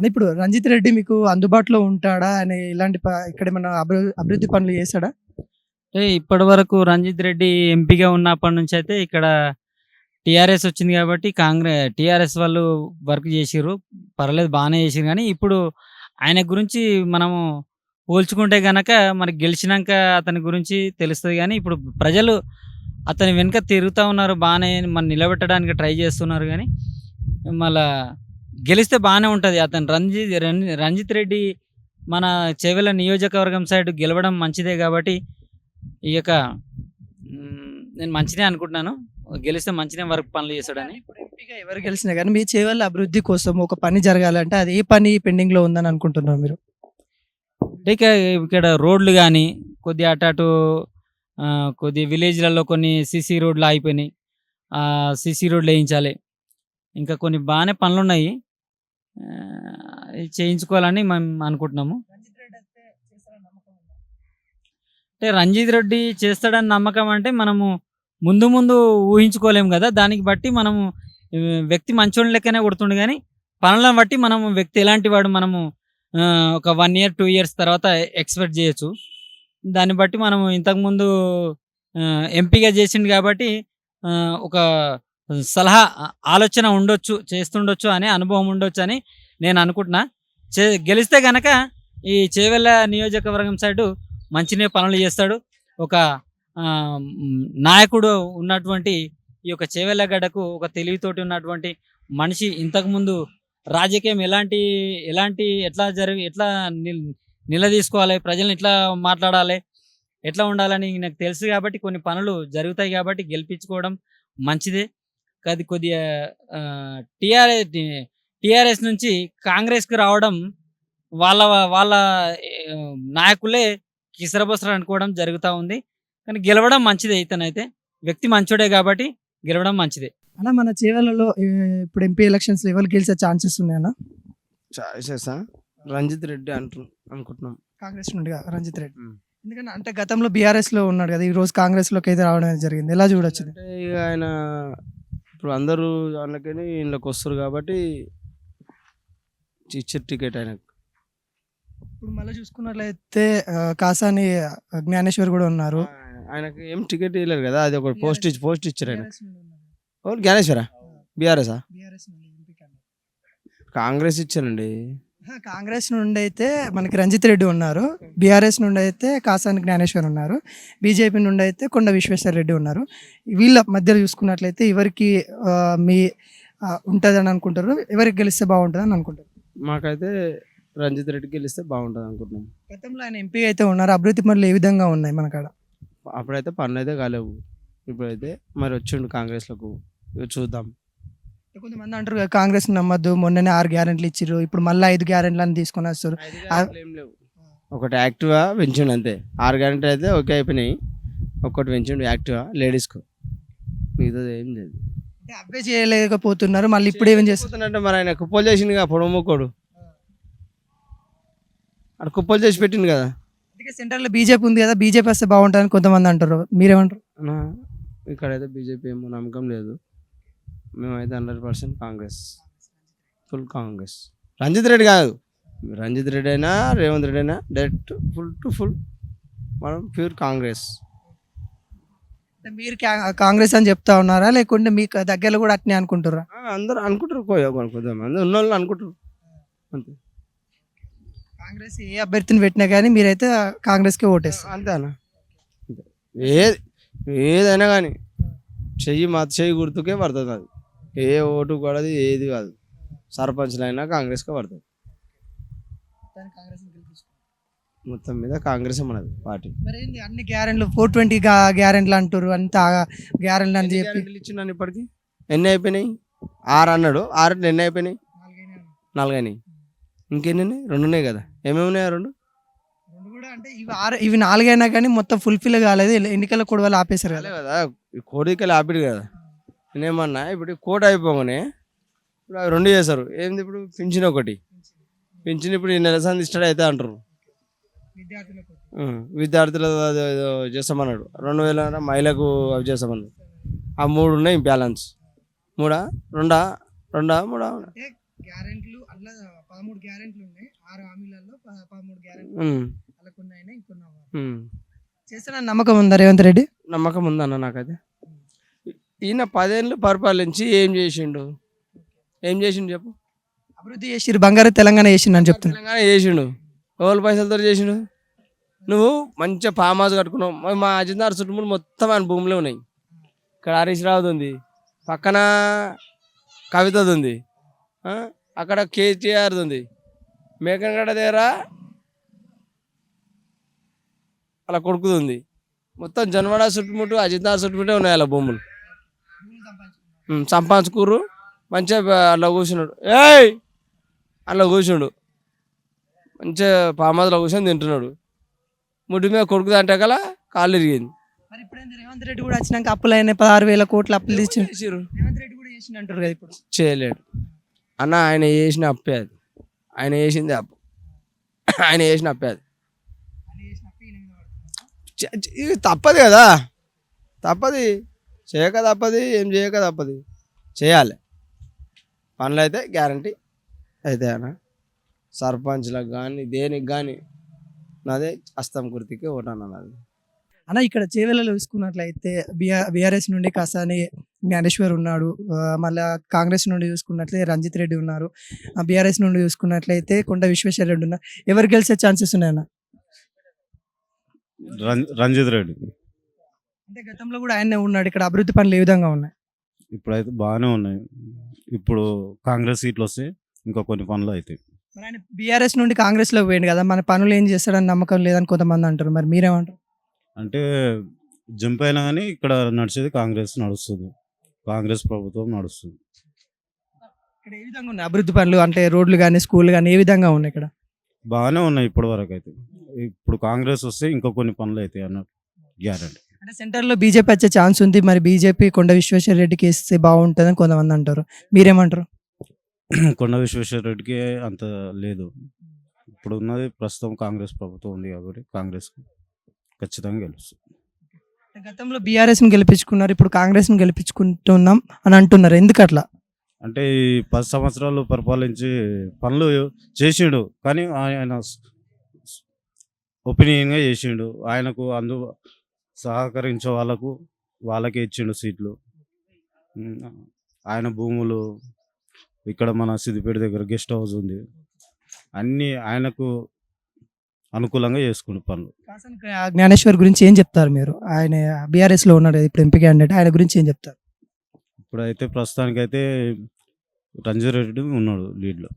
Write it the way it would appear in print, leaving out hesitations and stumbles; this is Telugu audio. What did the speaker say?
అంటే ఇప్పుడు రంజిత్ రెడ్డి మీకు అందుబాటులో ఉంటాడా? అని ఇలాంటి ఇక్కడేమన్నా అభివృద్ధి పనులు చేసాడా? ఇప్పటివరకు రంజిత్ రెడ్డి ఎంపీగా ఉన్నప్పటి నుంచి అయితే ఇక్కడ టీఆర్ఎస్ వచ్చింది కాబట్టి టీఆర్ఎస్ వాళ్ళు వర్క్ చేసిర్రు. పర్లేదు బాగానే చేసిర్రు కానీ ఇప్పుడు ఆయన గురించి మనము పోల్చుకుంటే గనక మనకి గెలిచినాక అతని గురించి తెలుస్తది గానీ, ఇప్పుడు ప్రజలు అతని వెనుక తిరుగుతా ఉన్నారు. బానే మన నిలబెట్టడానికి ట్రై చేస్తున్నారు గానీ, మళ్ళా గెలిస్తే బానే ఉంటది. అతను రంజిత్ రెడ్డి మన చేవెళ్ళ నియోజకవర్గం సైడ్ గెలవడం మంచిదే కాబట్టి ఈ యొక్క నేను మంచినే అనుకుంటున్నాను. గెలిస్తే మంచినే వర్క్ పనులు చేస్తాడని. ఇప్పుడు ఎంపీగా ఎవరు గెలిచినా గానీ మీ చేవెళ్ళ అభివృద్ధి కోసం ఒక పని జరగాలంటే అది ఏ పని పెండింగ్‌లో ఉందని అనుకుంటున్నారు మీరు? ఇక ఇక్కడ రోడ్లు గానీ, కొద్దిగా అటు కొద్ది విలేజ్‌లలో కొన్ని సీసీ రోడ్లు ఆగిపోయినాయి. సీసీ రోడ్లు ఏయించాలి. ఇంకా కొన్ని బానే పనులున్నాయి. అయి చేయించుకోవాలని మేము అనుకుంటున్నాము. రంజిత్ రెడ్డి చేస్తాడని నమ్మకం అంటే మనము ముందు ముందు ఊహించుకోలేము గదా! దానికి బట్టి మనము వ్యక్తి మంచోని లెక్కనే కొడుతుండు గానీ, పనులను బట్టి మనము వ్యక్తి ఎలాంటి వాడు మనము ఒక 1 ఇయర్, 2 ఇయర్స్ తర్వాత ఎక్స్‌పెక్ట్ జేయొచ్చు. దాన్ని బట్టి మనము ఇంతకుముందు ఎంపీగా చేసిండు గాబట్టి ఒక సలహా ఆలోచన ఉండొచ్చు, చేస్తుండొచ్చు అనే అనుభవం ఉండొచ్చని నేను అనుకుంటున్నా. గెలిస్తే గనక ఈ చేవెళ్ళ నియోజకవర్గం సైడు మంచినే పనులు చేస్తాడు. ఒక నాయకుడు ఉన్నటువంటి ఈ యొక్క చేవెళ్ళగడ్డకు ఒక తెలివితోటి ఉన్నటువంటి మనిషి. ఇంతకుముందు రాజకీయం ఎట్లా నిలదీసుకోవాలి, ప్రజల్ని ఎట్లా మాట్లాడాలి, ఎట్లా ఉండాలని నాకు తెలుసు కాబట్టి కొన్ని పనులు జరుగుతాయి కాబట్టి గెలిపించుకోవడం మంచిదే. అది కొద్దిగా టీఆర్ఎస్ నుంచి కాంగ్రెస్‌కి రావడం వాళ్ళ వాళ్ళ నాయకులే కిసరబొసర అనుకోవడం జరుగుతా ఉంది. కానీ గెలవడం మంచిదే. ఇతనైతే వ్యక్తి మంచోడే కాబట్టి గెలవడం మంచిదే. అన్న మన చేవెళ్ళలో ఇప్పుడు ఎంపీ ఎలక్షన్స్‌లో ఎవరు గెలిచే ఛాన్సెస్ ఉన్నాయన్న? చాయిసెసా? రంజిత్ రెడ్డి అనుకుంటున్నాం. కాంగ్రెస్ నుండిగా రంజిత్ రెడ్డి. హ్మ్. ఎందుకంటే అంటే గతంలో బీఆర్ఎస్‌లో ఉన్నాడు కదా! ఈ రోజు కాంగ్రెస్‌లోకి అయితే రావడం అనేది జరిగింది. ఎలా చూడొచ్చు? అంటే ఇక ఆయన ఇప్పుడు అందరూ దాంట్లోకెళ్ళి ఈళ్ళకి వస్తారు కాబట్టి ఇచ్చారు టికెట్ ఆయనకు. ఇప్పుడు మళ్ళీ చూసుకున్నట్లయితే కాసాని జ్ఞానేశ్వర్ కూడా ఉన్నారు. ఆయనకి ఏం టికెట్ ఇవ్వలేరు కదా, అది ఒక పోస్ట్ ఇచ్చారు ఆయన. బీఆర్ఎస్ నుండి ఉన్నారు. ఓ జ్ఞానేశ్వరా? బీఆర్ఎస్ఆ? బీఆర్ఎస్ నుండి ఎంపీ క్యాండిడేట్. కాంగ్రెస్ ఇచ్చారండి. కాంగ్రెస్ నుండి అయితే మనకి రంజిత్ రెడ్డి ఉన్నారు. బీఆర్ఎస్ నుండి అయితే కాసాని జ్ఞానేశ్వర్ ఉన్నారు. బీజేపీ నుండి అయితే కొండ విశ్వేశ్వర రెడ్డి ఉన్నారు. వీళ్ళ మధ్యలో చూసుకున్నట్లయితే ఎవరికి మీ ఉంటుందని అనుకుంటారు, ఎవరికి గెలిస్తే బాగుంటుందని అనుకుంటారు? మాకైతే రంజిత్ రెడ్డి గెలిస్తే బాగుంటుంది అనుకుంటున్నాం. గతంలో ఆయన ఎంపీ అయితే ఉన్నారు. అభివృద్ధి పనులు ఏ విధంగా ఉన్నాయి మన కాడ? అప్పుడైతే పనులు అయితే కాలేవు. ఇప్పుడైతే మరి వచ్చిండు కాంగ్రెస్లకు, ఇక చూద్దాం. కొంతమంది అంటారు కదా, కాంగ్రెస్ నమ్మద్దు, మొన్ననే 6 గ్యారెంట్లు ఇచ్చిర్రు, ఇప్పుడు మళ్ళీ 5 గ్యారెంట్లు అని తీసుకొని వస్తారు. ఏం లేవు. ఒకటి యాక్టివా పెంచిండు అంతే. 6 గంటలు అయితే ఓకే అయిపోయినాయి. ఒక్కటి పెంచిండు యాక్టివా లేడీస్కు, మిగతాది ఏం లేదు. అంటే అవే చేయలేకపోతున్నారు. మళ్ళీ ఇప్పుడు ఏం చేస్తారు అంటే మరి ఆయన కుప్పలు చేసిండు పొడముకోడు, అక్కడ కుప్పలు చేసి పెట్టిండు కదా. అందుకే సెంటర్లో బీజేపీ ఉంది కదా, బీజేపీ వస్తే బాగుంటుందని కొంతమంది అంటారు. మీరేమంటారు? అన్నా ఇక్కడైతే బీజేపీ ఏమో నమ్మకం లేదు. మేమైతే 100% కాంగ్రెస్, ఫుల్ కాంగ్రెస్. రంజిత్ రెడ్డి కాదు, రంజిత్ రెడ్డి అయినా రేవంత్ రెడ్డి అయినా డైరెక్ట్ ఫుల్ టు ఫుల్ మనం ప్యూర్ కాంగ్రెస్. మీరు కాంగ్రెస్ అని చెప్తా ఉన్నారా, లేకుంటే మీకు దగ్గరలో కూడా అట్నే అనుకుంటారా? అందరూ అనుకుంటారు, కొంతమంది ఉన్న వాళ్ళు అనుకుంటారు అంతే. కాంగ్రెస్ ఏ అభ్యర్థిని పెట్టినా కానీ మీరైతే కాంగ్రెస్కే ఓటేస్తారు అంతేనా? ఏదైనా కానీ చెయ్యి గుర్తుకే పడుతుంది. అది ఏ ఓటు కూడా ఏది కాదు. సర్పంచ్లైనా కాంగ్రెస్కే పడుతుంది. మొత్తం మీద కాంగ్రెస్ మనది పార్టీ. మరి అన్ని గ్యారెంట్లు 420 గ్యారెంట్లు అంటారు, అంత గ్యారెంట్లు అని చెప్పి ఇచ్చిండు. ఇప్పటికి ఎన్ని అయిపోయినాయి? 6 అన్నాడు. 6 ఎన్ని అయిపోయినాయి? 4 అయినాయి. ఇంకెన్ని? 2 ఉన్నాయి కదా. ఏమేమి ఉన్నాయి? 2 కూడా అంటే ఇవి 4 అయినా కానీ మొత్తం ఫుల్ఫిల్ కాలేదు. ఎన్నికల కూడా వాళ్ళు ఆపేశారు కదా. కోడికలు ఆపిడు కదా. నేనేమన్నా ఇప్పుడు కోట అయిపోగానే ఇప్పుడు అవి 2 చేశారు. ఏంది ఇప్పుడు పింఛన్ ఒకటి, పింఛన్ ఇప్పుడు ఈ నెల సంది ఇష్టం అయితే అంటారు. విద్యార్థులు ఏదో చేస్తామన్నాడు. 2000 మహిళకు అవి చేస్తామన్నాడు. ఆ 3 ఉన్నాయి బ్యాలెన్స్. 3 2 3 గ్యారెంట్లు అట్లా 13 గ్యారెంట్లు ఉన్నాయి 6 హామీలలో 13 గ్యారెంట్లు ఉమ్, అలా కొన్ని అయినా ఇంకొన్ని అవ్వాలి. ఉమ్. చేస్తానని నమ్మకం ఉందా రేవంత్ రెడ్డి? నమ్మకం ఉందన్న నాకైతే. ఈయన 10 ఏళ్ళు పరిపాలించి ఏం చేసిండు చెప్పు. అభివృద్ధి చేసిరు, బంగారు తెలంగాణ చేసిండు అని చెప్తున్నా. తెలంగాణ చేసిండు, ఎవరి పైసలతో చేసిండు. నువ్వు మంచిగా ఫామ్ హౌస్ కట్టుకున్నావు. మా అజిందార్ చుట్టుములు మొత్తం ఆయన భూమిలో ఉన్నాయి. ఇక్కడ హరీష్ రావుది ఉంది, పక్కన కవితది ఉంది, ఆ? అక్కడ కేటీఆర్ది ఉంది, మేకనగడ దగ్గర అలా కొడుకుది ఉంది. మొత్తం జన్వాడ చుట్టుముట్టు అజిందార్ చుట్టుముట్టే ఉన్నాయి అలా భూములు. సంపాదించుకూరు మంచిగా అలా కూర్చున్నాడు. అలా కూర్చుండు మంచిగా ఫామ్ హౌస్లో కూర్చొని తింటున్నాడు. ముడ్డి మీద కొడుకుది అంటే కల కాళ్ళు ఇరిగింది. మరి ఇప్పుడు ఏంది రేవంత్ రెడ్డి కూడా వచ్చినాక అప్పులు అయినాయి 16,000 కోట్ల అప్పులు తెచ్చి చేసిర్రు. రేవంత్ రెడ్డి కూడా చేసిండు అంటారు కదా ఇప్పుడు. చేయలేడు అన్న, ఆయన చేసిన అప్పే అది. ఆయన చేసింది అప్పు, ఆయన చేసిన అప్పే అది. ఇది తప్పదు కదా, తప్పది, చేయక తప్పది, ఏం చేయక తప్పది, చేయాలి. పనులు అయితే గ్యారంటీ అయితే అన్న. సర్పంచ్లకు కానీ దేనికి కానీ నాదే అస్తం గుర్తికి ఓటన్నా నాది. అన్న ఇక్కడ చేవెళ్ళలో చూసుకున్నట్లయితే బీఆర్ఎస్ నుండి కాసాని జ్ఞానేశ్వర్ ఉన్నాడు, మళ్ళా కాంగ్రెస్ నుండి చూసుకున్నట్లయితే రంజిత్ రెడ్డి ఉన్నారు, బీఆర్ఎస్ నుండి చూసుకున్నట్లయితే కొండ విశ్వేశ్వర రెడ్డి ఉన్నారు. ఎవరు గెలిచే ఛాన్సెస్ ఉన్నాయన్న? రంజిత్ రెడ్డి అంటే గతంలో కూడా ఆయనే ఉన్నాడు, ఇక్కడ అభివృద్ధి పనులు ఏ విధంగా ఉన్నాయి? ఇప్పుడైతే బాగానే ఉన్నాయి. ఇప్పుడు కాంగ్రెస్ సీట్లు వస్తే ఇంకా కొన్ని పనులు అవుతాయి. మరి ఆయన బీఆర్ఎస్ నుండి కాంగ్రెస్లో పోయింది కదా, మన పనులు ఏం చేస్తాడని నమ్మకం లేదని కొంతమంది అంటారు, మరి మీరేమంటారు? అంటే జంప్ అయినా కానీ ఇక్కడ నడిచేది కాంగ్రెస్ నడుస్తుంది, కాంగ్రెస్ ప్రభుత్వం నడుస్తుంది. ఇక్కడ ఏ విధంగా ఉన్నాయి అభివృద్ధి పనులు? అంటే రోడ్లు కానీ స్కూల్ కానీ ఏ విధంగా ఉన్నాయి ఇక్కడ? బాగానే ఉన్నాయి ఇప్పటి వరకు అయితే. ఇప్పుడు కాంగ్రెస్ వస్తే ఇంకా కొన్ని పనులు అవుతాయి అన్నట్టు గ్యారంటీ. అంటే సెంటర్లో బీజేపీ వచ్చే ఛాన్స్ ఉంది, మరి బీజేపీ కొండ విశ్వేశ్వర రెడ్డికి ఇస్తే బాగుంటుందని కొంతమంది అంటారు, మీరేమంటారు? కొండ విశ్వేశ్వర రెడ్డికి అంత లేదు. ఇప్పుడు ఉన్నది ప్రస్తుతం కాంగ్రెస్ ప్రభుత్వం ఉంది కాబట్టి కాంగ్రెస్ ఖచ్చితంగా గెలుస్తుంది. గతంలో బీఆర్ఎస్ని గెలిపించుకున్నారు, ఇప్పుడు కాంగ్రెస్ని గెలిపించుకుంటున్నాం అని అంటున్నారు, ఎందుకు అట్లా? అంటే ఈ 10 సంవత్సరాలు పరిపాలించి పనులు చేసిండు, కానీ ఆయన ఒపీనియన్గా చేసిండు. ఆయనకు సహకరించే వాళ్ళకే ఇచ్చిండు సీట్లు. ఆయన భూములు ఇక్కడ మన సిద్దిపేట దగ్గర గెస్ట్ హౌస్ ఉంది, అన్నీ ఆయనకు అనుకూలంగా చేసుకుండు పనులు. కాసాని జ్ఞానేశ్వర్ గురించి ఏం చెప్తారు మీరు? ఆయన బీఆర్ఎస్లో ఉన్నాడు ఇప్పుడు ఎంపీ క్యాండిడేట్, ఆయన గురించి ఏం చెప్తారు? ఇప్పుడైతే ప్రస్తుతానికైతే రంజిత్ రెడ్డి ఉన్నాడు లీడ్లో.